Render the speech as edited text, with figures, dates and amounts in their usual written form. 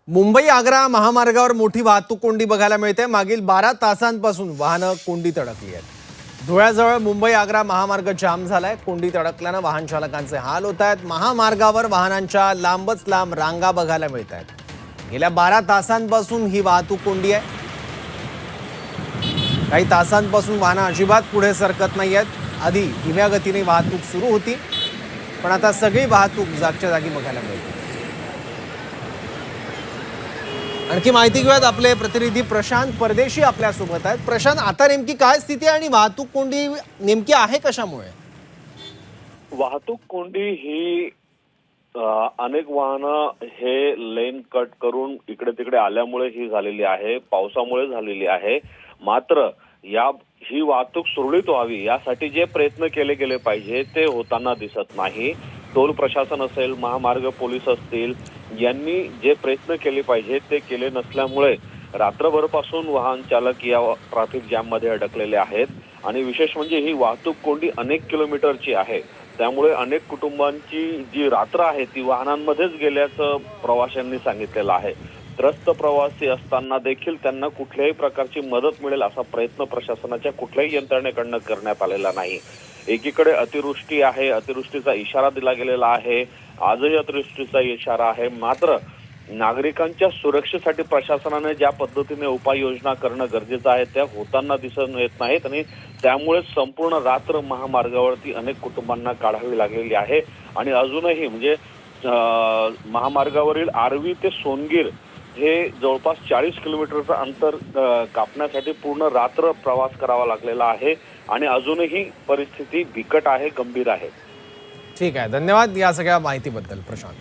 मुंबई आग्रा महामार्गावर मोठी वाहतूक कोंडी बघायला मिळते। मागील 12 तासांपासून वाहनं कोंडीत अडकली आहेत। धुळ्याजवळ मुंबई आग्रा महामार्ग जाम झालाय। कोंडीत अडकल्यानं वाहन चालकांचे हाल होत आहेत। महामार्गावर वाहनांच्या लांबच लांब रांगा बघायला मिळत आहेत। गेल्या 12 तासांपासून ही वाहतूक कोंडी आहे। काही तासांपासून वाहनं अजिबात पुढे सरकत नाही आहेत। आधी धीम्या गतीने वाहतूक सुरू होती, पण आता सगळी वाहतूक जागच्या जागी बघायला मिळते। आणखी माहिती घेऊयात, आपले प्रतिनिधी प्रशांत परदेशी आपल्या सोबत आहेत। प्रशांत, आता नेमकी काय स्थिती आहे आणि वाहतूक कोंडी नेमकी आहे कशामुळे? वाहतूक कोंडी ही अनेक वाहनं हे लेन कट करून इकडे तिकडे आल्यामुळे ही झालेली आहे, पावसामुळे झालेली आहे। मात्र ही वाहतूक सुरळीत व्हावी यासाठी जे प्रयत्न केले गेले पाहिजे ते होताना दिसत नाही। टोल प्रशासन असेल, महामार्ग पोलीस असतील, यांनी जे प्रयत्न केले पाहिजे ते केले नसल्यामुळे रात्रभरपासून वाहन चालक या ट्रॅफिक जॅम मध्ये अडकलेले आहेत। आणि विशेष म्हणजे ही वाहतूक कोंडी अनेक किलोमीटरची आहे, त्यामुळे अनेक कुटुंबांची जी रात्र आहे ती वाहनांमध्येच गेल्याचं प्रवाशांनी सांगितलेलं आहे। त्रस्त प्रवासी असताना देखील त्यांना कुठल्याही प्रकारची मदत मिळेल असा प्रयत्न प्रशासनाच्या कुठल्याही यंत्रणेकडनं करण्यात आलेला नाही। एकीकडे अतिवृष्टी आहे, अतिवृष्टीचा इशारा दिला गेलेला आहे, आजही अतिवृष्टीचा इशारा आहे। मात्र नागरिकांच्या सुरक्षेसाठी प्रशासनाने ज्या पद्धतीने उपाययोजना करणं गरजेचं आहे त्या होताना दिसून येत नाहीत आणि त्यामुळे संपूर्ण रात्र महामार्गावरती अनेक कुटुंबांना काढावी लागलेली आहे। आणि अजूनही म्हणजे महामार्गावरील आर्वी ते सोनगीर हे जवळपास 40 किलोमीटरचं अंतर कापण्यासाठी पूर्ण रात्र प्रवास करावा लागलेला आहे आणि अजूनही परिस्थिती बिकट आहे, गंभीर आहे। ठीक आहे, धन्यवाद या सगळ्या माहितीबद्दल प्रशांत।